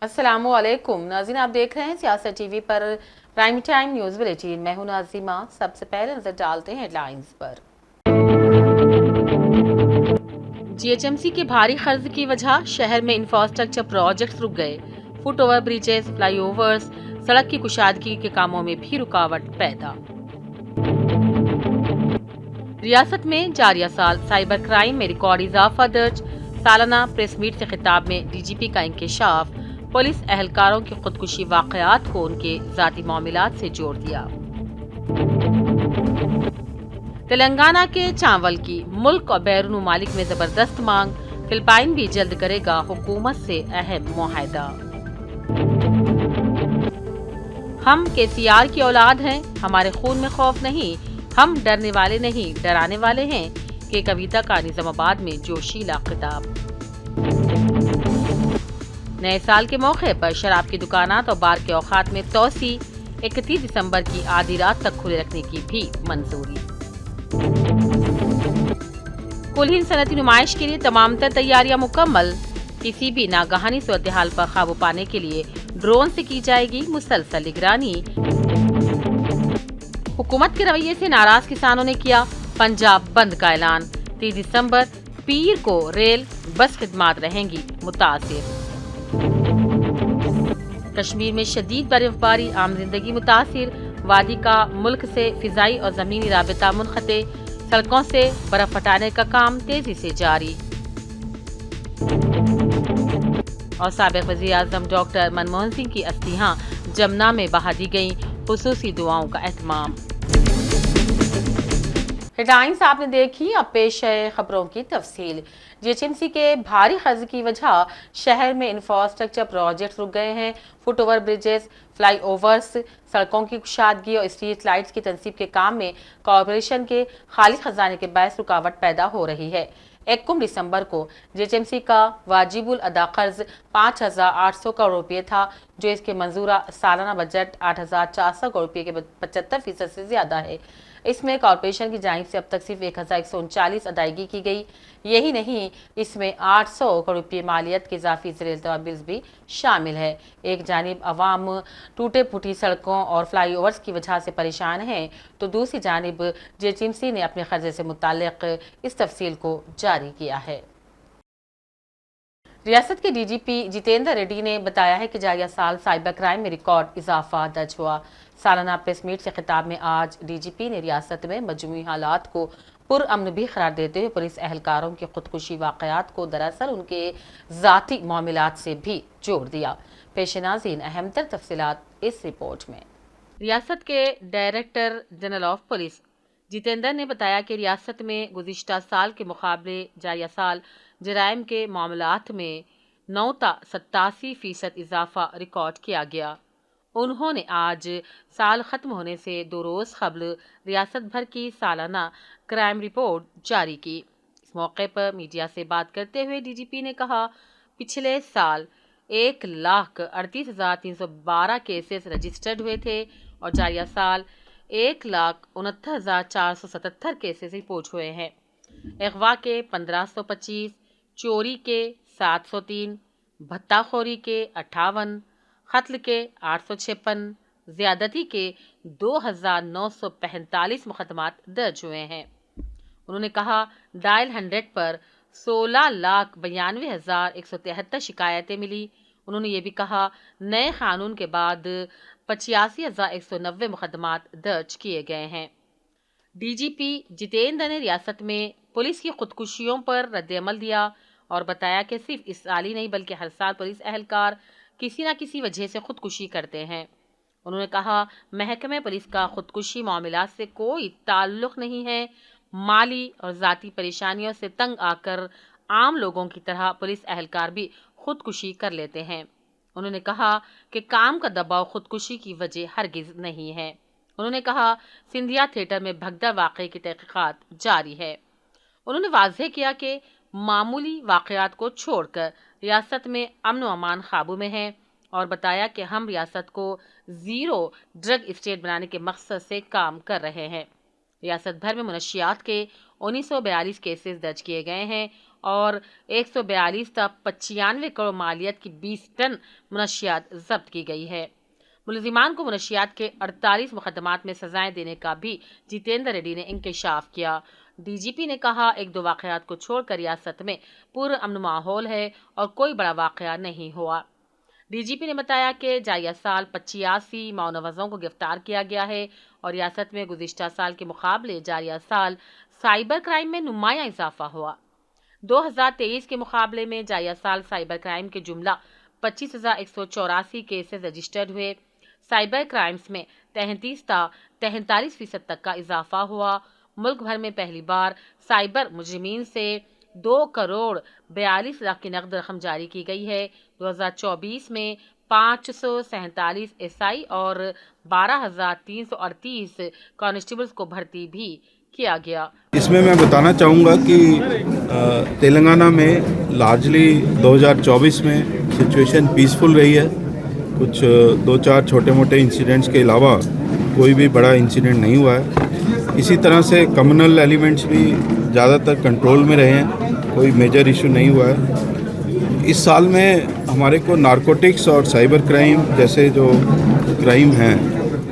अस्सलामु अलैकुम नाज़रीन, आप देख रहे हैं सियासत टीवी पर प्राइम टाइम न्यूज़ बुलेटिन। मैं हूं नाज़िमा। सबसे पहले नजर डालते हैं हेडलाइंस पर। जीएचएमसी के भारी खर्च की वजह शहर में इंफ्रास्ट्रक्चर प्रोजेक्ट्स रुक गए। फुट ओवर ब्रिजेस, फ्लाईओवर्स, सड़क की कुशादगी के कामों में भी रुकावट पैदा। रियासत में जारिया साल साइबर क्राइम में रिकॉर्ड इजाफा दर्ज। सालाना प्रेस मीट से खिताब में डीजीपी का इंकशाफ। पुलिस एहलकारों की खुदकुशी वाकयात को उनके जाती मामलात से जोड़ दिया। तेलंगाना के चावल की मुल्क और बैरून ममालिक में जबरदस्त मांग। फिलिपाइन भी जल्द करेगा हुकूमत से अहम मुआहदा। हम केसीआर की औलाद हैं, हमारे खून में खौफ नहीं, हम डरने वाले नहीं डराने वाले हैं कि कविता का निजामाबाद में जोशीला खिताब। नए साल के मौके पर शराब की दुकानात और बार के औकात में तोसी। 31 दिसंबर की आधी रात तक खुले रखने की भी मंजूरी। कुलहीन सनती नुमाइश के लिए तमाम तर तैयारियां मुकम्मल। किसी भी नागहानी सूरत हाल पर काबू पाने के लिए ड्रोन से की जाएगी मुसलसल निगरानी। हुकूमत के रवैये से नाराज किसानों ने किया पंजाब बंद का ऐलान। 30 दिसंबर पीर को रेल बस खिदमात रहेंगी मुतासिर। कश्मीर में शदीद बर्फबारी, आम जिंदगी मुतासिर। वादी का मुल्क से फिजाई और जमीनी राबिता मुनक़ते। सड़कों से बर्फ हटाने का काम तेजी से जारी। और साबिक़ वज़ीर आज़म डॉक्टर मनमोहन सिंह की अस्थियां जमुना में बहा दी गईं। खुसूसी दुआओं का एहतमाम। हेडलाइंस आपने देखी, अब पेश है खबरों की तफसील। जीएचएमसी के भारी खर्च की वजह शहर में इंफ्रास्ट्रक्चर प्रोजेक्ट रुक गए हैं। Foot over bridges, fly overs, सड़कों की कुशादगी और स्ट्रीट लाइट्स की तनसीब के काम में कॉरपोरेशन के खाली खजाने के बायस रुकावट पैदा हो रही है। 1 दिसंबर को जीएचएमसी का वाजिबुल अदा कर्ज 5,800 करोड़ रुपये था, जो इसके मंजूरा सालाना बजट 8,400 करोड़ रुपये के 75% से ज्यादा है। इसमें कॉरपोरेशन की जानिब से अब तक सिर्फ 1,139 अदायगी की गई। यही नहीं, इसमें 800 करोड़ रुपये मालियत के इजाफी ज़र-ए-इल्तवा बिल्स भी शामिल है। एक जानिब अवाम टूटे फूटी सड़कों और फ्लाई ओवर्स की वजह से परेशान हैं, तो दूसरी जानिब जीएचएमसी ने अपने खर्चे से मुताल्लिक इस तफसील को जारी किया है। रियासत के डीजीपी जितेंद्र रेड्डी ने बताया है कि जारिया साल साइबर क्राइम में रिकॉर्ड इजाफा दर्ज हुआ। सालाना प्रेस मीट से खिताब में आज डीजीपी ने रियासत में मजमूई हालात को पुरअमन भी करार देते हुए पुलिस एहलकारों की खुदकुशी वाकयात को दरअसल उनके जाती मामलात से भी जोड़ दिया। पेश नाज़रीन अहम तर तफसीलात इस रिपोर्ट में। रियासत के director general of police Jitendra ने बताया कि रियासत में गुज़िश्ता साल के मुकाबले जारिया साल जराइम के मामलात में 87% इजाफा रिकॉर्ड किया गया। उन्होंने आज साल ख़त्म होने से 2 रोज़ कबल रियासत भर की सालाना क्राइम रिपोर्ट जारी की। इस मौके पर मीडिया से बात करते हुए डीजीपी ने कहा, पिछले साल 1,38,312 केसेस रजिस्टर्ड हुए थे और जारिया साल 1,69,477 केसेस रिपोर्ट हुए हैं। अगवा के 1,525, चोरी के 703, भत्ताखोरी के 58, कत्ल के 856, ज्यादती के 2,945 मुकदमात दर्ज हुए हैं। उन्होंने कहा, डायल 100 पर 16,92,173 शिकायतें मिली। उन्होंने ये भी कहा, नए कानून के बाद 85,190 मुकदमात दर्ज किए गए हैं। डीजीपी जितेंद्र ने रियासत में पुलिस की खुदकुशियों पर रद्द-ए-अमल दिया और बताया कि सिर्फ इस साल ही नहीं बल्कि हर साल पुलिस एहलकार किसी न किसी वजह से खुदकुशी करते हैं। उन्होंने कहा, महकमे पुलिस का खुदकुशी मामलात से कोई ताल्लुक नहीं है। माली और ज़ाती परेशानियों से तंग आकर आम लोगों की तरह पुलिस एहलकार भी खुदकुशी कर लेते हैं। उन्होंने कहा कि काम का दबाव खुदकुशी की वजह हरगिज नहीं है। उन्होंने कहा, सिंधिया थिएटर में भगदड़ वाक़े की तहक़ीक़ात जारी है। उन्होंने वाज़ेह किया कि मामूली वाक़यात को छोड़कर रियासत में अमन व अमान काबू में है और बताया कि हम रियासत को ज़ीरो ड्रग स्टेट बनाने के मकसद से काम कर रहे हैं। रियासत भर में मुनशियात के 1942 केसेस दर्ज किए गए हैं اور 142 تا 95 کروڑ مالیت کی 20 ٹن منشیات ضبط کی گئی ہے۔ ملزمان کو منشیات کے 48 مقدمات میں سزائیں دینے کا بھی جتیندر ریڈی نے انکشاف کیا۔ ڈی جی پی نے کہا، 1-2 واقعات کو چھوڑ کر ریاست میں پرامن ماحول ہے اور کوئی بڑا واقعہ نہیں ہوا۔ ڈی جی پی نے بتایا کہ جاریہ سال 85 معاونوزوں کو گرفتار کیا گیا ہے اور ریاست میں گزشتہ سال کے مقابلے جاریہ سال سائبر کرائم میں نمایاں اضافہ ہوا۔ 2023 کے مقابلے میں جاریہ سال سائبر کرائم کے جملہ 25,184 کیسز رجسٹرڈ ہوئے۔ سائبر کرائمز میں 33 تا 43% تک کا اضافہ ہوا۔ ملک بھر میں پہلی بار سائبر مجرمین سے 2 کروڑ 42 لاکھ کی نقد رقم جاری کی گئی ہے۔ 2024 میں 547 SI اور 12,338 کانسٹیبلز کو بھرتی بھی کیا گیا۔ اس میں بتانا چاہوں گا کہ تلنگانہ میں لارجلی 2024 میں سچویشن پیسفل رہی ہے۔ کچھ 2-4 چھوٹے موٹے انسیڈنٹس کے علاوہ کوئی بھی بڑا انسیڈنٹ نہیں ہوا ہے۔ اسی طرح سے کمیونل ایلیمنٹس بھی زیادہ تر کنٹرول میں رہے ہیں، کوئی میجر ایشو نہیں ہوا ہے۔ اس سال میں ہمارے کو نارکوٹکس اور سائبر کرائم جیسے جو کرائم ہیں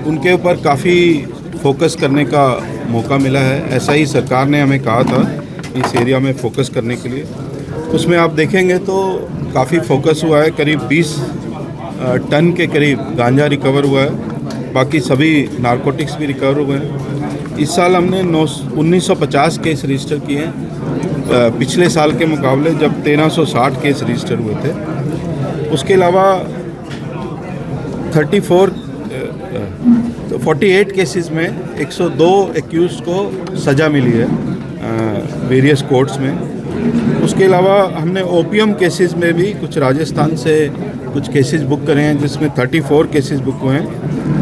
ان کے اوپر کافی فوکس کرنے کا موقع ملا ہے۔ ایسا ہی سرکار نے ہمیں کہا تھا اس ایریا میں فوکس کرنے کے لیے۔ اس میں آپ دیکھیں گے تو کافی فوکس ہوا ہے، قریب 20 ٹن کے قریب گانجا ریکور ہوا ہے، باقی سبھی نارکوٹکس بھی ریکور ہوئے ہیں۔ اس سال ہم نے 1950 کیس رجسٹر کیے ہیں، پچھلے سال کے مقابلے جب 1360 کیس رجسٹر ہوئے تھے۔ اس کے علاوہ 48 کیسز میں 102 ایکیوز کو سزا ملی ہے ویریس کورٹس میں۔ اس کے علاوہ ہم نے اوپیم کیسز میں بھی کچھ راجستھان سے کچھ کیسز بک کرے ہیں، جس میں 34 کیسز بک ہوئے ہیں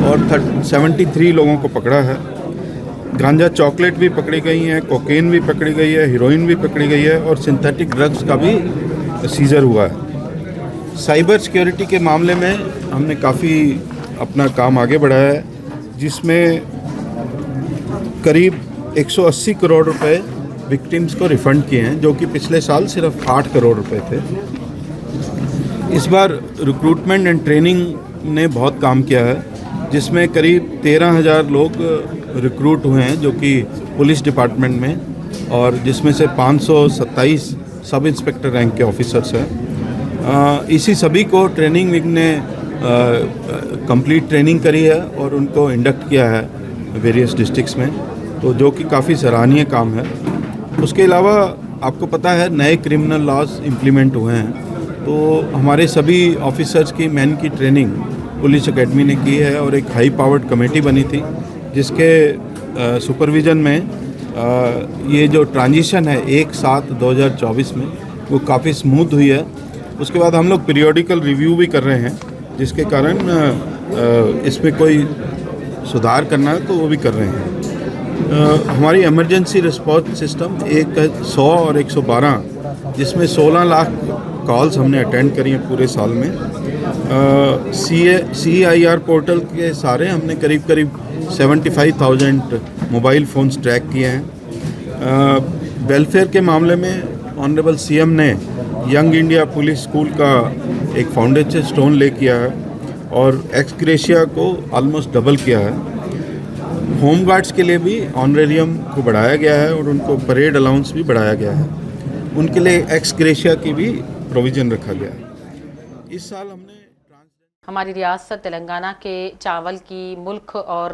اور 73 لوگوں کو پکڑا ہے۔ گانجا چاکلیٹ بھی پکڑی گئی ہیں، کوکین بھی پکڑی گئی ہے، ہیروئن بھی پکڑی گئی ہے اور سنتھیٹک ڈرگز کا بھی سیزر ہوا ہے۔ سائبر سیکیورٹی کے معاملے میں ہم نے کافی اپنا کام آگے بڑھایا ہے، جس میں قریب 180 کروڑ روپے وکٹمز کو ریفنڈ کیے ہیں، جو کہ پچھلے سال صرف 8 کروڑ روپے تھے۔ اس بار ریکروٹمنٹ اینڈ ٹریننگ نے بہت کام کیا ہے، جس میں قریب 13,000 لوگ ریکروٹ ہوئے ہیں جو کہ پولیس ڈپارٹمنٹ میں، اور جس میں سے 527 سب انسپکٹر رینک کے آفیسرس ہیں۔ اسی سبھی کو ٹریننگ ونگ نے کمپلیٹ ٹریننگ کری ہے اور ان کو انڈکٹ کیا ہے ویریس ڈسٹرکٹس میں، تو جو کہ کافی سراہنیہ کام ہے۔ اس کے علاوہ آپ کو پتہ ہے نئے کرمنل لاز امپلیمنٹ ہوئے ہیں، تو ہمارے سبھی آفیسرز کی مین کی ٹریننگ پولیس اکیڈمی نے کی ہے، اور ایک ہائی پاورڈ کمیٹی بنی تھی جس کے سپرویژن میں یہ جو ٹرانزیشن ہے 1/7/2024 میں وہ کافی اسموتھ ہوئی ہے۔ اس کے بعد ہم لوگ پیریوڈیکل ریویو بھی کر رہے ہیں، جس کے کارن اس میں کوئی سدھار کرنا ہے تو وہ بھی کر رہے ہیں۔ ہماری ایمرجنسی رسپانس سسٹم 100 اور 112، جس میں 16 لاکھ کالز ہم نے اٹینڈ کری ہیں پورے سال میں۔ CIR پورٹل کے سارے ہم نے قریب 75,000 موبائل فونز ٹریک کیے ہیں۔ ویلفیئر کے معاملے میں آنریبل CM نے ینگ انڈیا پولیس اسکول کا ایک فاؤنڈیشن سٹون لے کیا ہے اور ایکس گریشیا کو آلموسٹ ڈبل کیا ہے۔ ہوم گارڈز کے لیے بھی آنریریم کو بڑھایا گیا ہے اور ان کو پریڈ الاؤنس بھی بڑھایا گیا ہے، ان کے لیے ایکس گریشیا کی بھی پروویژن رکھا گیا ہے۔ اس سال ہم نے ہماری ریاست تلنگانہ کے چاول کی ملک اور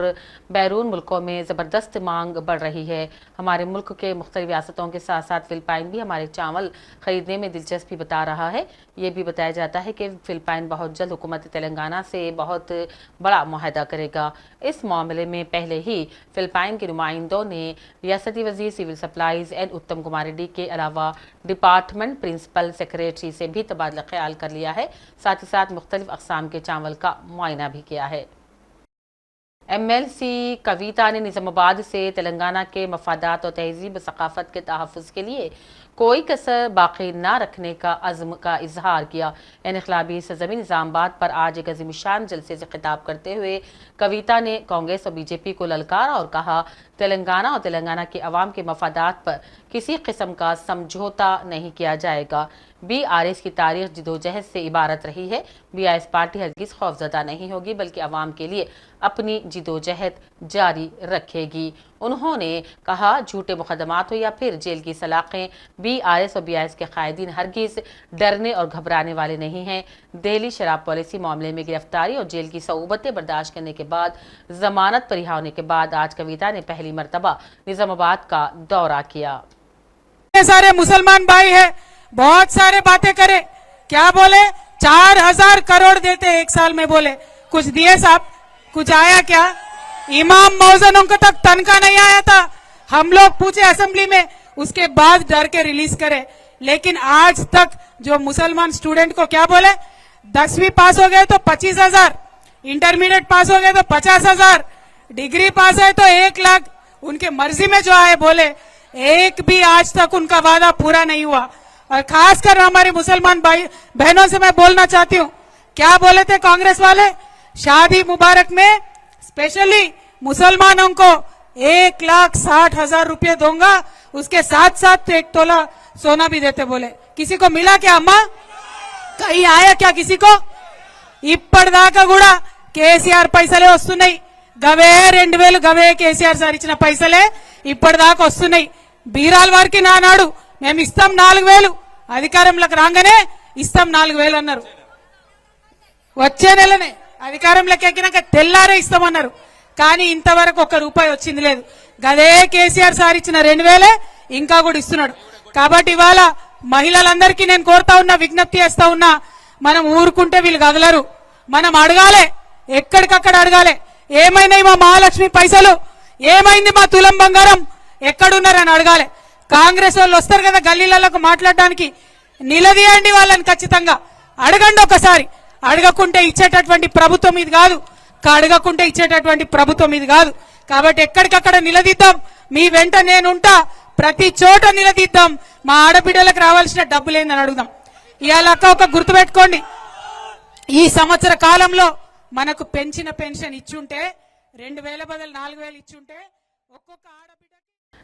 بیرون ملکوں میں زبردست مانگ بڑھ رہی ہے۔ ہمارے ملک کے مختلف ریاستوں کے ساتھ ساتھ فلپائن بھی ہمارے چاول خریدنے میں دلچسپی بتا رہا ہے۔ یہ بھی بتایا جاتا ہے کہ فلپائن بہت جلد حکومت تلنگانہ سے بہت بڑا معاہدہ کرے گا۔ اس معاملے میں پہلے ہی فلپائن کے نمائندوں نے ریاستی وزیر سول سپلائز اتم کمار ریڈی کے علاوہ ڈپارٹمنٹ پرنسپل سیکریٹری سے بھی تبادلہ خیال کر لیا ہے، ساتھ ہی ساتھ مختلف اقسام کے چاول کا معائنہ بھی کیا ہے۔ MLC کویتا نے نظام آباد سے تلنگانہ کے مفادات اور تہذیب و ثقافت کے تحفظ کے لیے کوئی کسر باقی نہ رکھنے کا عزم کا اظہار کیا۔ انقلابی سرزمین نظام آباد پر آج ایک عظیم الشان جلسے سے خطاب کرتے ہوئے کویتا نے کانگریس اور BJP کو للکارا اور کہا तेलंगाना और तेलंगाना के अवाम के मफादात पर किसी किस्म का समझौता नहीं किया जाएगा। BRS की तारीख जिदोजहद से इबारत रही है। BRS पार्टी हरगिज खौफजदा नहीं होगी बल्कि अवाम के लिए अपनी जिदोजहद जारी रखेगी। उन्होंने कहा झूठे मुकदमात हो या फिर जेल की सलाखें, BRS और BRS के कायदीन हरगिज डरने और घबराने वाले नहीं हैं। दिल्ली शराब पॉलिसी मामले में गिरफ्तारी और जेल की सऊबतें बर्दाश्त करने के बाद जमानत पर रिहा होने के बाद आज कविता ने पहली मरतबा निजामाबाद का दौरा किया। सारे मुसलमान भाई है, बहुत सारे बातें करे, क्या बोले 4000 करोड़ देते एक साल में, बोले कुछ दिए साहब, कुछ आया क्या? इमाम मौजनों को तक तनख्वाह नहीं आया था, हम लोग पूछे असेंबली में, उसके बाद डर के रिलीज करे। लेकिन आज तक जो मुसलमान स्टूडेंट को क्या बोले, 10वीं पास हो गए तो 25,000, इंटरमीडिएट पास हो गए तो 50,000, डिग्री पास है तो 1 लाख, उनके मर्जी में जो आए बोले, एक भी आज तक उनका वादा पूरा नहीं हुआ। और खासकर हमारे मुसलमान भाई बहनों से मैं बोलना चाहती हूँ, क्या बोले थे कांग्रेस वाले, शादी मुबारक में स्पेशली मुसलमानों को 1,60,000 रुपये दूंगा, उसके साथ साथ 1 तोला सोना भी देते बोले। किसी को मिला क्या अम्मा? कहीं आया क्या किसी को? ఇప్పటిదాకా కూడా కేసీఆర్ పైసలే వస్తున్నాయి, గవే 2000 గవే కేసీఆర్ సార్ ఇచ్చిన పైసలే ఇప్పటిదాకా వస్తున్నాయి। బీరాల్ వారికి నానాడు మేము ఇస్తాం 4000, అధికారంలోకి రాగానే ఇస్తాం 4000 అన్నారు, వచ్చే నెలనే అధికారంలోకి ఎక్కినాక తెల్లారే ఇస్తామన్నారు, కానీ ఇంతవరకు 1 రూపాయి వచ్చింది లేదు। గదే కేసీఆర్ సార్ ఇచ్చిన 2000 ఇంకా కూడా ఇస్తున్నాడు। కాబట్టి ఇవాళ మహిళలందరికీ నేను కోరుతా ఉన్నా, విజ్ఞప్తి చేస్తా ఉన్నా, మనం ఊరుకుంటే వీళ్ళు కదలరు, మనం అడగాలి, ఎక్కడికక్కడ అడగాలి, ఏమైనాయి మా మహాలక్ష్మి పైసలు, ఏమైంది మా తులం బంగారం, ఎక్కడున్నారని అడగాలి। కాంగ్రెస్ వాళ్ళు వస్తారు కదా గల్లీలకు మాట్లాడడానికి, నిలదీయండి వాళ్ళని, ఖచ్చితంగా అడగండి ఒకసారి। అడగకుంటే ఇచ్చేటటువంటి ప్రభుత్వం ఇది కాదు, అడగకుంటే ఇచ్చేటటువంటి ప్రభుత్వం ఇది కాదు। కాబట్టి ఎక్కడికక్కడ నిలదీద్దాం, మీ వెంట నేనుంటా, ప్రతి చోట నిలదీద్దాం, మా ఆడబిడ్డలకు రావాల్సిన డబ్బులేందని అడుగుదాం। ఇవాళ ఒక గుర్తుపెట్టుకోండి, ఈ సంవత్సర కాలంలో మనకు పెంచిన పెన్షన్ ఇచ్చుంటే 2000 బదులు 4000 ఇచ్చుంటే ఒక్కొక్క ఆడబిడ్డకి।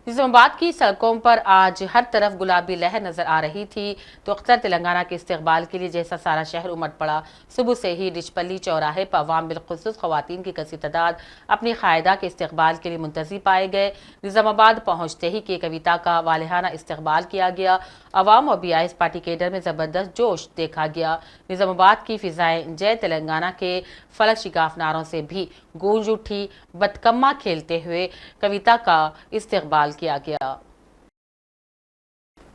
निजामाबाद की सड़कों पर आज हर तरफ गुलाबी लहर नजर आ रही थी तो अख्तर तेलंगाना के इस्तकबाल के लिए जैसा सारा शहर उमड़ पड़ा। सुबह से ही डिचपल्ली चौराहे पर अवाम बिलखुसूस खवातीन की कसी तादाद अपनी कायदा के इस्तकबाल के लिए मुंतज़िर पाए गए। निजामाबाद पहुंचते ही के कविता का वालिहाना इस्तकबाल किया गया। अवाम और BRS पार्टी केडर में जबरदस्त जोश देखा गया। निजामाबाद की फिजाएं जय तेलंगाना के फलक शिगाफ नारों से भी गूंज उठी। बतकम्मा खेलते हुए कविता का इस्तकबाल किया गया।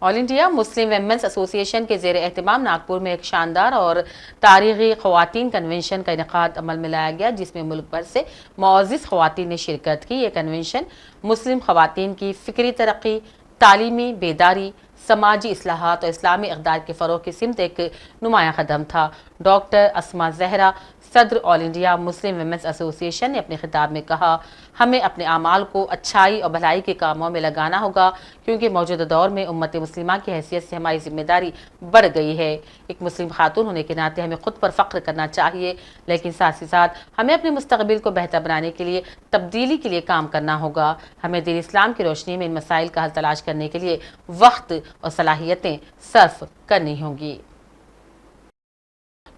All India Muslim women's association के ज़ेर एहतमाम नागपुर में एक शानदार और तारीखी ख़वातीन कन्वेंशन का इनेकाद अमल में लाया गया, जिसमें मुल्क भर से मुअज़्ज़िज़ ख़वातीन ने शिरकत की। ये कन्वेंशन मुस्लिम ख़वातीन की फ़िक्री तरक्की, तालीमी बेदारी, समाजी इस्लाहात और इस्लामी इक़दार के फ़रोग़ की सिमत एक नुमाया कदम था। डॉक्टर अस्मा ज़हरा सदर all India Muslim women's association ने अपने खिताब में कहा, हमें अपने आमाल को अच्छाई और भलाई के कामों में लगाना होगा, क्योंकि मौजूदा दौर में उम्मत मुस्लिमा की हैसियत से हमारी जिम्मेदारी बढ़ गई है। एक मुस्लिम खातून होने के नाते हमें खुद पर फ़ख्र करना चाहिए, लेकिन साथ ही साथ हमें अपने मुस्तक़बिल को बेहतर बनाने के लिए तब्दीली के लिए काम करना होगा। हमें दीन इस्लाम की रोशनी में इन मसाइल का हल तलाश करने के लिए वक्त और सलाहियतें सर्फ करनी होंगी।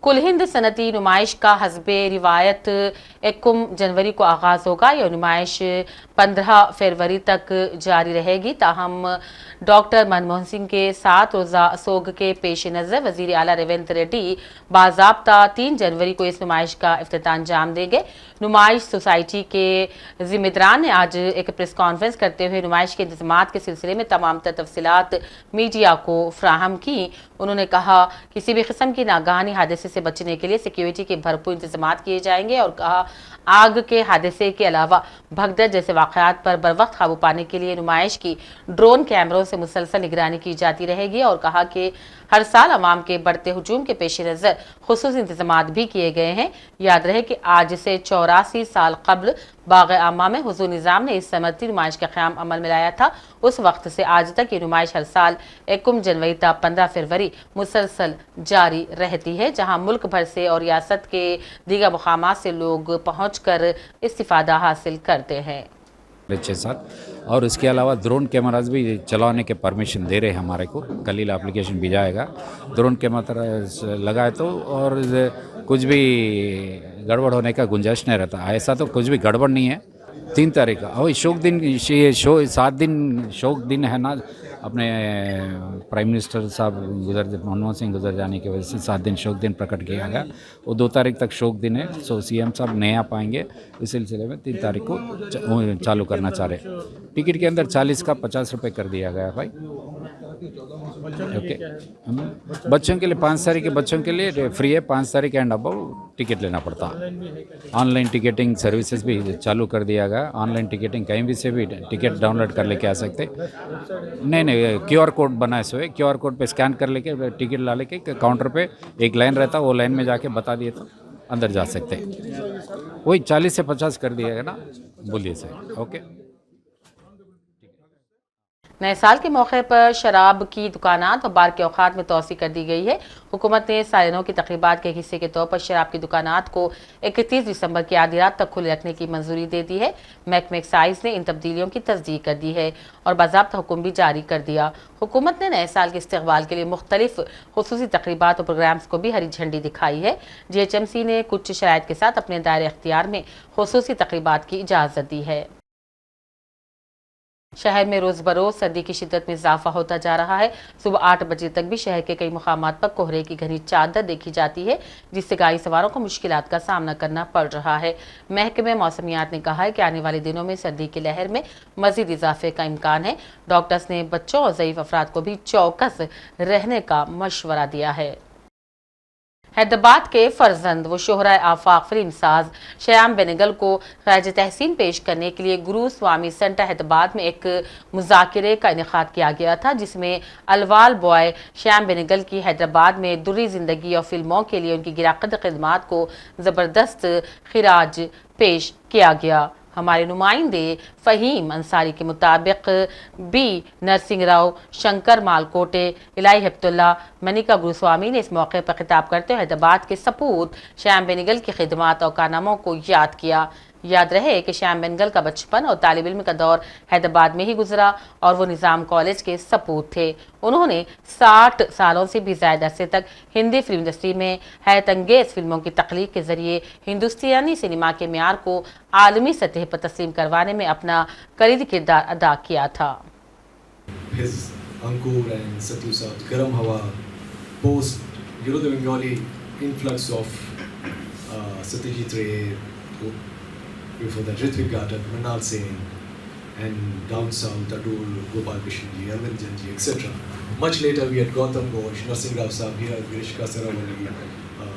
कुल हिंद सनती नुमाइश का हस्बे रिवायत 1 जनवरी को आगाज़ होगा। यह नुमाइश 15 फरवरी तक जारी रहेगी। ताहम डॉक्टर मनमोहन सिंह के 7 रोज़ा सोग के पेश नज़र वज़ीर आला रेवंत रेड्डी बाज़ाब्ता 3 जनवरी को इस नुमाइश का इफ्तिताह अंजाम देंगे। नुमाइश सोसाइटी के ज़िम्मेदारान ने आज एक प्रेस कॉन्फ्रेंस करते हुए नुमाइश के इंतज़ामात के सिलसिले में तमाम तफसीलात मीडिया को फ्राहम की। उन्होंने कहा, किसी भी किस्म की नागहानी हादसे से बचने के लिए सिक्योरिटी के भरपूर इंतजामात किए जाएंगे और कहा, आग के हादसे के अलावा भगदड़ जैसे वाक़यात पर बरवक्त काबू पाने के लिए नुमाइश की ड्रोन कैमरों से मुसलसल निगरानी की जाती रहेगी। और कहा कि हर साल अवाम के बढ़ते हुजूम के पेश नज़र खुसूस इंतजामात भी किए गए हैं। याद रहे कि आज से 84 साल कबल बाग आमा में हुजूर निज़ाम ने इस सनती नुमाइश का क़याम अमल में लाया था। उस वक्त से आज तक ये नुमाइश हर साल 1 जनवरी तक 15 फरवरी मुसलसल जारी रहती है, जहां मुल्क भर से और रियासत के दीगर मुकामात से लोग पहुँच कर इस्तिफ़ादा हासिल करते हैं। 6-7 और इसके अलावा ड्रोन कैमराज भी चलाने के परमिशन दे रहे हैं हमारे को. कल ही एप्लीकेशन भी जाएगा. ड्रोन कैमरा लगाए तो और कुछ भी गड़बड़ होने का गुंजाइश नहीं रहता. ऐसा तो कुछ भी गड़बड़ नहीं है. 3 तारीख का और शोक दिन, ये 7 दिन शोक दिन है ना. अपने प्राइम मिनिस्टर साहब मनमोहन सिंह गुजर जाने की वजह से 7 दिन शोक दिन प्रकट किया गया. वो 2 तारीख तक शोक दिन है. सो सीएम साहब नहीं आ पाएंगे. इस सिलसिले में 3 तारीख को चालू करना चाह रहे. टिकट के अंदर 40 का 50 रुपये कर दिया गया भाई. ओके. बच्चों के लिए 5 तारीख के बच्चों के लिए फ्री है. 5 तारीख एंड अबव टिकट लेना पड़ता. ऑनलाइन टिकटिंग सर्विसेज भी चालू कर दिया गया. ऑनलाइन टिकटिंग कहीं भी से भी टिकट डाउनलोड कर लेके आ सकते. नहीं QR कोड बनाए हुए. QR कोड पे स्कैन कर लेके टिकट ला लेके काउंटर पे एक लाइन रहता. वो लाइन में जाके बता दिए तो अंदर जा सकते. वही 40 से 50 कर दिया है ना. बोलिए सर. ओके. नए साल के मौके पर शराब की दुकानात व बार के औकात में तोसी कर दी गई है. हुकूमत ने सालिनों की तकरीबात के हिस्से के तौर पर शराब की दुकानात को 31 दिसंबर की आधी रात तक खुले रखने की मंजूरी दे दी है. महकमे एक्साइज ने इन तब्दीलियों की तस्दीक कर दी है और बाज़ाब्ता हुक्म भी जारी कर दिया. हुकूमत ने नए साल के इस्तकबाल के लिए मुख्तलिफ खुसूसी तकरीबात और प्रोग्राम्स को भी हरी झंडी दिखाई है. GHMC ने कुछ शराइत के साथ अपने दायरे इख्तियार में खुसूसी तकरीबात की इजाज़त दी है. शहर में रोज बरोज सर्दी की शिद्दत में इजाफा होता जा रहा है. सुबह 8 बजे तक भी शहर के कई मुकामात पर कोहरे की घनी चादर देखी जाती है, जिससे गाड़ी सवारों को मुश्किलात का सामना करना पड़ रहा है. महकमे मौसमियात ने कहा है कि आने वाले दिनों में सर्दी की लहर में मजीद इजाफे का इम्कान है. डॉक्टर्स ने बच्चों और ज़ईफ अफराद को भी चौकस रहने का मशवरा दिया है. हैदराबाद के फर्जंद व शोहरा आफाक फिल्म साज श्याम बेनेगल को खराज तहसीन पेश करने के लिए गुरु स्वामी सेंटर हैदराबाद में एक मुज़ाकिरे का इनेकाद किया गया था, जिसमें अलवाल बॉय श्याम बेनेगल की हैदराबाद में दुर्री ज़िंदगी और फिल्मों के लिए उनकी गिराकत खिदमात को ज़बरदस्त खिराज पेश किया गया. हमारे नुमाइंदे फ़हीम अंसारी के मुताबिक बी नरसिंह राव, शंकर मालकोटे, इलाई हेप्तुल्ला, मनिका गुरुस्वामी ने इस मौके पर खिताब करते हुए हैदराबाद के सपूत श्याम बेनेगल की खिदमात और कारनामों को याद किया. याद रहे कि श्याम बेनेगल का बचपन और तालिब इल्म का दौर हैदराबाद में ही गुजरा और वो निज़ाम कॉलेज के सपूत थे. उन्होंने 60 सालों से भी ज़्यादा अरसे तक हिंदी फिल्म इंडस्ट्री में हैरत अंगेज़ फिल्मों की तख्लीक के ज़रिए हिंदुस्तानी सिनेमा के मेयार को आलमी सतह पर तस्लीम करवाने में अपना कलीदी किरदार अदा किया था. अंकुर and Satyu Saab, Garam Hawa, post, the Bengali influx of Satyajit Ray, before that Ritvik Ghatak, Mrinal Sen, and down south Atul, Gopal Krishnji, Arvind Janji, etc. Much later we had Gautam Ghosh, Narsingh Rao Saab here, Girishka Sarawali,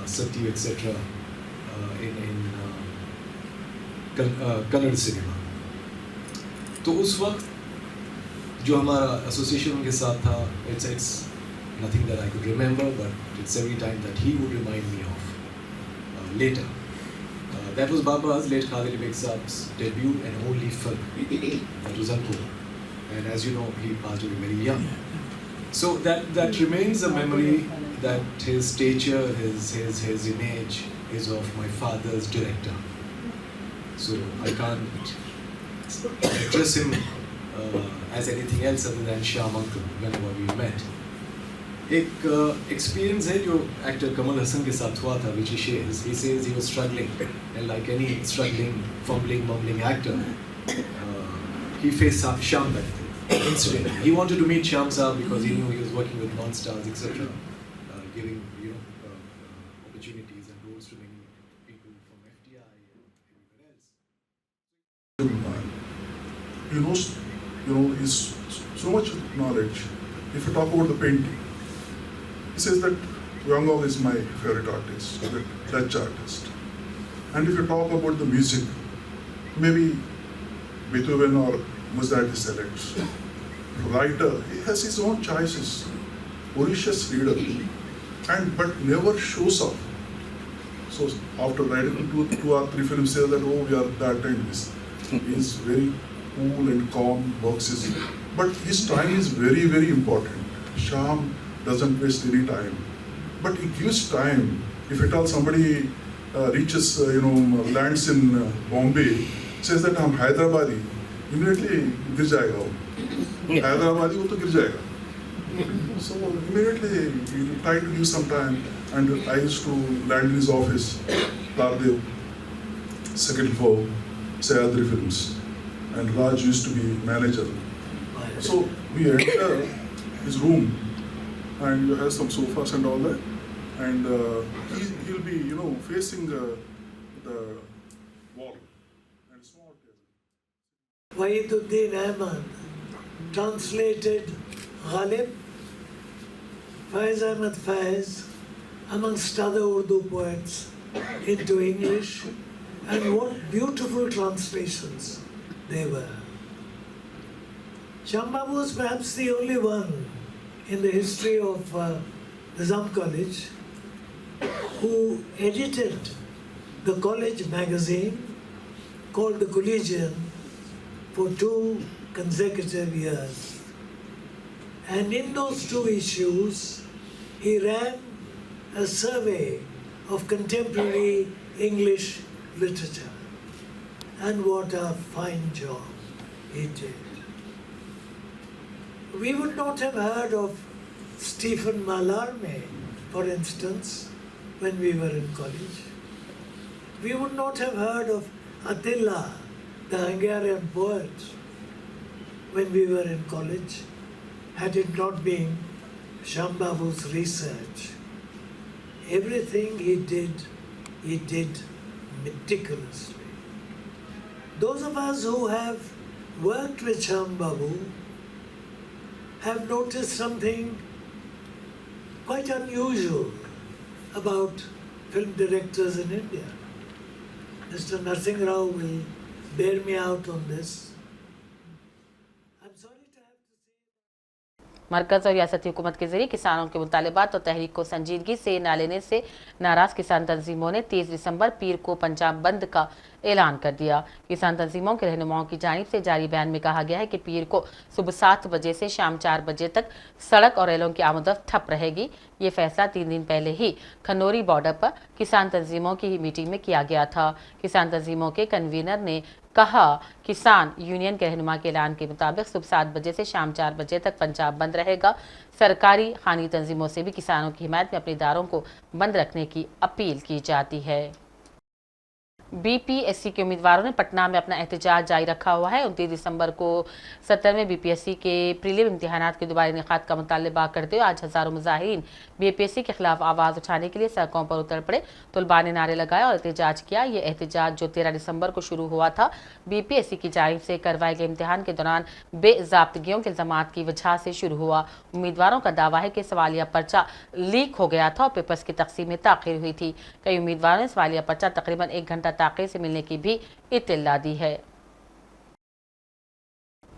Satyu, etc. in Kannada cinema. तो उस वक्त जो हमारा association उनके साथ था, it's nothing that I could remember, but it's every time that he would remind me of later. That was Baba's late Khalid Beg Saab's debut and only film. That was Ankur. And as you know, he passed away very young. So that remains a memory, that his stature, his image is of my father's director. So I can't address him as anything else other than Shyam Uncle whenever we met. एक experience है जो actor Kamal Haasan के साथ हुआ था, which he shares. He says he was struggling, and like any struggling, fumbling, mumbling actor, he faced Shyam that incident. He wanted to meet Shyam Saab because he knew he was working with non-stars, etc., giving opportunities and roles to many people from FTI and everywhere else. Is so much knowledge. If you talk about the painting, he says that Van Gogh is my favorite artist, the Dutch artist. And if you talk about the music, maybe Beethoven or Mozart is selects. Writer, he has his own choices, voracious reader, but never shows off. So after writing two or three films, say that, oh, we are that and this. He is very cool and calm, works his, but his time is very, very important. Shyam doesn't waste any time, but he gives time. If at all somebody reaches, lands in Bombay, says that I'm Hyderabadi, immediately گر جائے گا وہ. حیدرآبادی وہ تو گر جائے گا. So immediately he tried to give some time, and I used to land in his office, Tardev, second floor, Sayadri Films, and Raj used to be manager. So we enter his room, and he has some sofas and all that, and he'll be, you know, facing the wall, and small table. Wahiduddin Ahmad translated Ghalib, Faiz Ahmad Faiz, amongst other Urdu poets, into English, and what beautiful translations they were. Sham Babu was perhaps the only one in the history of Nizam College who edited the college magazine called The Collegian for 2 consecutive years. And in those 2 issues, he ran a survey of contemporary English literature. And what a fine job he did. We would not have heard of Stephen Mallarmé, for instance, when we were in college. We would not have heard of Attila, the Hungarian poet, when we were in college, had it not been Sham Babu's research. Everything he did meticulously. Those of us who have worked with Sham Babu have noticed something quite unusual about film directors in India. Mr. Narsingh Rao will bear me out on this. I'm sorry to have to say. मरकज और रियासती हुकूमत के जरिए किसानों के मुतालबात और तहरीक को संजीदगी से न लेने से नाराज किसान तंजीमों ने 30 दिसंबर पीर को पंजाब बंद का ऐलान कर दिया। किसान तंजीमों के रहनुमाओं की जानिब से जारी बयान में कहा गया है कि पीर को सुबह 7 बजे से शाम 4 बजे तक सड़क और रेलों की आमदरफ्त ठप रहेगी। ये फैसला 3 दिन पहले ही खनौरी बॉर्डर पर किसान तंजीमों की मीटिंग में किया गया था। किसान तंजीमों के कन्वीनर ने कहा, किसान यूनियन के रहनुमा के ऐलान के मुताबिक सुबह 7 बजे से शाम 4 बजे तक पंजाब बंद रहेगा। सरकारी खानी तंजीमों से भी किसानों की हिमायत में अपने इदारों को बंद रखने की अपील की जाती है। बीपीएससी के उम्मीदवारों ने पटना में अपना एहतजाज जारी रखा हुआ है। 29 दिसंबर को 70वें बीपीएससी के प्रीलिम इम्तिहानात के दोबारा इनेकाद का मुतालबा करते हुए आज हज़ारों मुजाहिरीन बीपीएससी के खिलाफ आवाज़ उठाने के लिए सड़कों पर उतर पड़े। तलबा ने नारे लगाए और एहतजाज किया। ये एहतजाज जो 13 दिसंबर को शुरू हुआ था, बीपीएससी की जानिब से करवाए गए इम्तिहान के दौरान बेज़ाब्तगियों के इल्ज़ामात की वजह से शुरू हुआ। उम्मीदवारों का दावा है कि सवालिया पर्चा लीक हो गया था और पेपर्स की तकसीम में ताख़ीर हुई थी। कई उम्मीदवारों ने सवालिया पर्चा तकरीबन 1 घंटा ताक़ीर से मिलने की भी इत्तला दी है।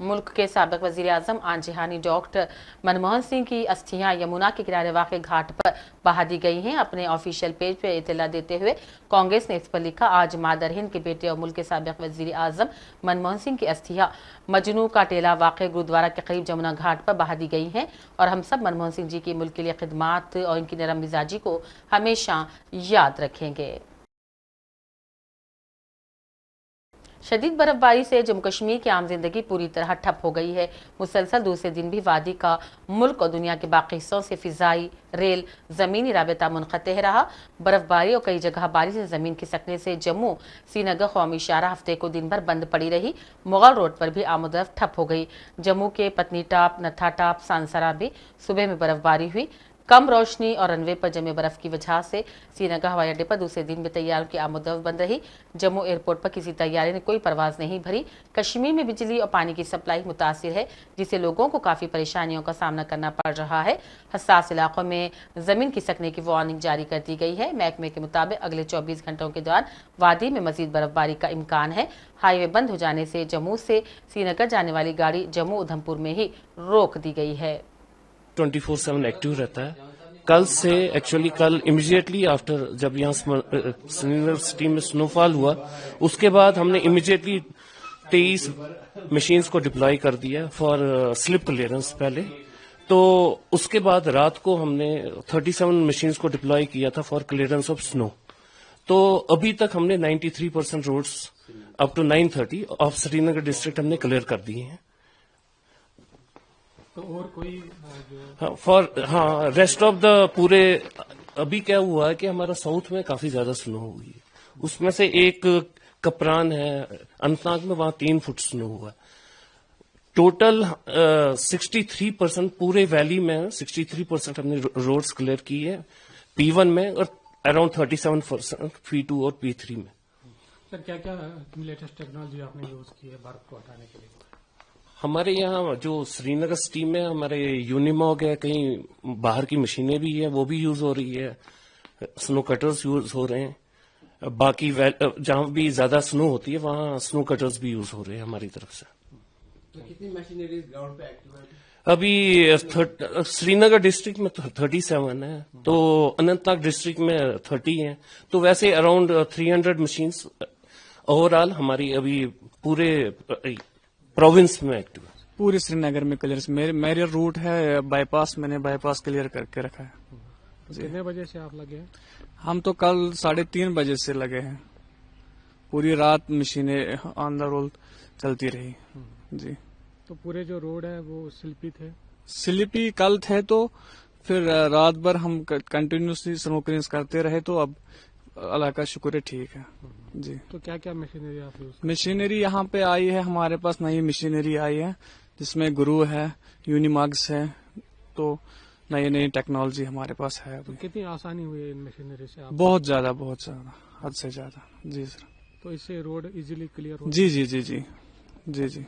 मुल्क के साबिक वज़ीर आज़म आंजहानी डॉक्टर मनमोहन सिंह की अस्थियां यमुना के किनारे वाक़े घाट पर बहा दी गई हैं। अपने ऑफिशियल पेज पर इत्तला देते हुए कांग्रेस ने इस पर लिखा, आज मादर हिंद के बेटे और मुल्क के साबिक वज़ीर आज़म मनमोहन सिंह की अस्थियां मजनू का टेला वाक़े गुरुद्वारा के करीब जमुना घाट पर बहा दी गई हैं और हम सब मनमोहन सिंह जी की मुल्क के लिए खिदमात और इनकी नरम मिजाजी को हमेशा याद रखेंगे। शदीद बर्फबारी से जम्मू कश्मीर की आम जिंदगी पूरी तरह ठप हो गई है। मुसलसल दूसरे दिन भी वादी का मुल्क और दुनिया के बाकी हिस्सों से फिजाई, रेल, ज़मीनी राबता मुनक़ते रहा। बर्फबारी और कई जगह बारिश से ज़मीन खिसकने से जम्मू श्रीनगर कौमी शाहराह हफ्ते को दिन भर बंद पड़ी रही। मुगल रोड पर भी आमदरफ्त ठप हो गई। जम्मू के पत्नी टाप, नत्था टाप, सांसरा भी सुबह में बर्फबारी हुई। कम रोशनी और रनवे पर जमे बर्फ की वजह से श्रीनगर हवाई अड्डे पर दूसरे दिन भी तैयारों की आमदरफ्त बंद रही। जम्मू एयरपोर्ट पर किसी तैयारी ने कोई परवाज़ नहीं भरी। कश्मीर में बिजली और पानी की सप्लाई मुतासिर है, जिससे लोगों को काफ़ी परेशानियों का सामना करना पड़ रहा है। हसास इलाकों में ज़मीन खिसकने की वार्निंग जारी कर दी गई है। महकमे के मुताबिक अगले 24 घंटों के दौरान वादी में मज़ीद बर्फबारी का इम्कान है। हाईवे बंद हो जाने से जम्मू से श्रीनगर जाने वाली गाड़ी जम्मू उधमपुर में ही रोक दी गई है। 24/7 एक्टिव रहता है। कल से एक्चुअली कल इमीडिएटली आफ्टर जब यहाँ श्रीनगर सिटी में स्नोफॉल हुआ, उसके बाद हमने इमीडिएटली 23 मशीन्स को डिप्लॉय कर दिया फॉर स्लिप क्लियरेंस पहले। तो उसके बाद रात को हमने 37 मशीन्स को डिप्लॉय किया था फॉर क्लियरेंस ऑफ स्नो। تو ابھی تک ہم نے 93% roads up to 930 of Srinagar district ہم نے کلیئر کر دیے ہیں. تو اور کوئی ہاں ریسٹ آف دا پورے ابھی کیا ہوا ہے کہ ہمارا ساؤتھ میں کافی زیادہ سنو ہوئی ہے. اس میں سے ایک کپران ہے اننت ناگ میں، وہاں 3 فٹ سنو ہوا ہے. ٹوٹل 63% پورے ویلی میں 63% ہم نے روڈز کلیئر کی ہے P1 میں، اور اراؤنڈ 37% P2 اور P3 میں. سر کیا کیا لیٹسٹ ٹیکنالوجی آپ نے یوز کی ہے برف کو ہٹانے کے لیے؟ ہمارے یہاں جو سری نگر سٹی میں ہمارے یونیماگ ہے، کہیں باہر کی مشینیں بھی ہے وہ بھی یوز ہو رہی ہے، سنو کٹرز یوز ہو رہے ہیں. باقی جہاں بھی زیادہ سنو ہوتی ہے وہاں سنو کٹرز بھی یوز ہو رہے ہیں ہماری طرف سے. کتنی مشینریز گراؤنڈ پہ ایکٹیو ہے ابھی سری نگر ڈسٹرکٹ میں 37 ہے، تو اننت ناگ ڈسٹرکٹ میں 30 ہیں، تو ویسے اراؤنڈ 300 مشینز اوور آل ہماری ابھی پورے پروونس میں ایکٹیو ہے. پورے سری نگر میں کلیئر میرا روٹ ہے بائی پاس، میں نے بائی پاس کلیئر کر کے رکھا ہے. کتنے بجے سے آپ لگے ہیں؟ ہم تو کل 3:30 بجے سے لگے ہیں، پوری رات مشینیں آن دا رول چلتی رہی. جی تو پورے جو روڈ ہے وہ سلپی تھے؟ سلپی کل تھے، تو پھر رات بھر ہم کنٹینیوسلی سنو کلینس کرتے رہے، تو اب اللہ کا شکر ہے ٹھیک ہے. جی تو کیا کیا مشینری آپ یوز؟ مشینری یہاں پہ آئی ہے، ہمارے پاس نئی مشینری آئی ہے جس میں گرو ہے، یونیماگس ہے، تو نئی ٹیکنالوجی ہمارے پاس ہے. ابھی کتنی آسانی ہوئی ہے ان مشینری سے؟ بہت زیادہ حد سے زیادہ. جی سر. تو اس سے روڈ ایزیلی کلیئر ہو؟ جی جی جی جی جی جی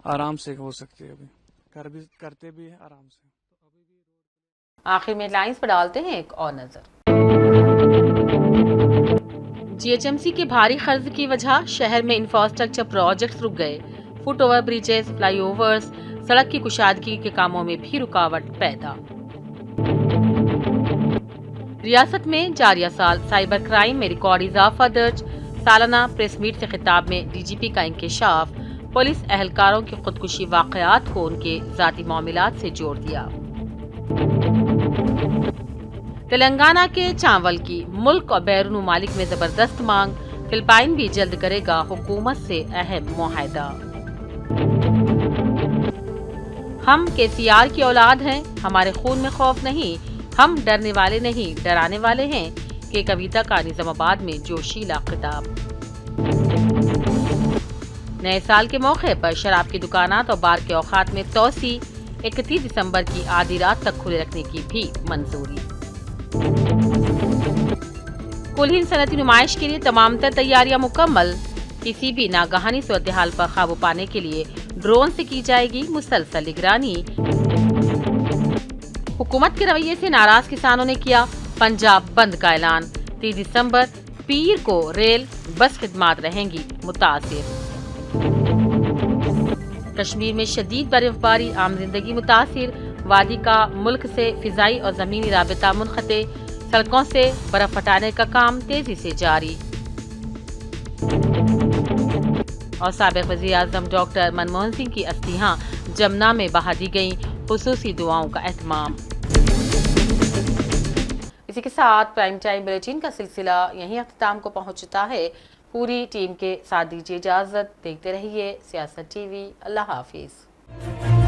آرام سے ہو سکتی ہے. ابھی کرتے بھی ہیں آرام سے. آخر میں لائنز پر ڈالتے ہیں ایک اور نظر. GHMC کے بھاری قرض کی وجہ شہر میں انفراسٹرکچر پروجیکٹس رک گئے. Foot over bridges, flyovers, سڑک کی کشادگی کے کاموں میں بھی رکاوٹ پیدا. ریاست میں جاریہ سال سائبر کرائم میں ریکارڈ اضافہ درج. سالانہ پریس میٹ سے خطاب میں DGP کا انکشاف. پولیس اہلکاروں کی خودکشی واقعات کو ان کے ذاتی معاملات سے جوڑ دیا. تلنگانہ کے چاول کی ملک اور بیرون ممالک میں زبردست مانگ. فلپائن بھی جلد کرے گا حکومت سے اہم معاہدہ. ہم KCR کی اولاد ہیں، ہمارے خون میں خوف نہیں، ہم ڈرنے والے نہیں ڈرانے والے ہیں کہ کویتا کا نظام آباد میں جوشیلا خطاب. نئے سال کے موقع پر شراب کی دکانات اور بار کے اوقات میں توسیع. 31 دسمبر کی آدھی رات تک کھلے رکھنے کی بھی منظوری. کل ہند صنعتی نمائش کے لیے تمام تر تیاریاں مکمل. کسی بھی ناگہانی صورتحال پر قابو پانے کے لیے ڈرون سے کی جائے گی مسلسل نگرانی. حکومت کے رویے سے ناراض کسانوں نے کیا پنجاب بند کا اعلان. 30 دسمبر پیر کو ریل بس خدمات رہیں گی متاثر. کشمیر میں شدید برف باری، عام زندگی متاثر. وادی کا ملک سے فضائی اور زمینی رابطہ منقطع. سڑکوں سے برف ہٹانے کا کام تیزی سے جاری. اور سابق وزیر اعظم ڈاکٹر منموہن سنگھ کی استھیاں جمنا میں بہا دی گئیں. خصوصی دعاؤں کا اہتمام. اسی کے ساتھ پرائم ٹائم بلیٹن کا سلسلہ یہیں اختتام کو پہنچتا ہے. پوری ٹیم کے ساتھ دیجیے اجازت. دیکھتے رہیے سیاست TV. اللہ حافظ.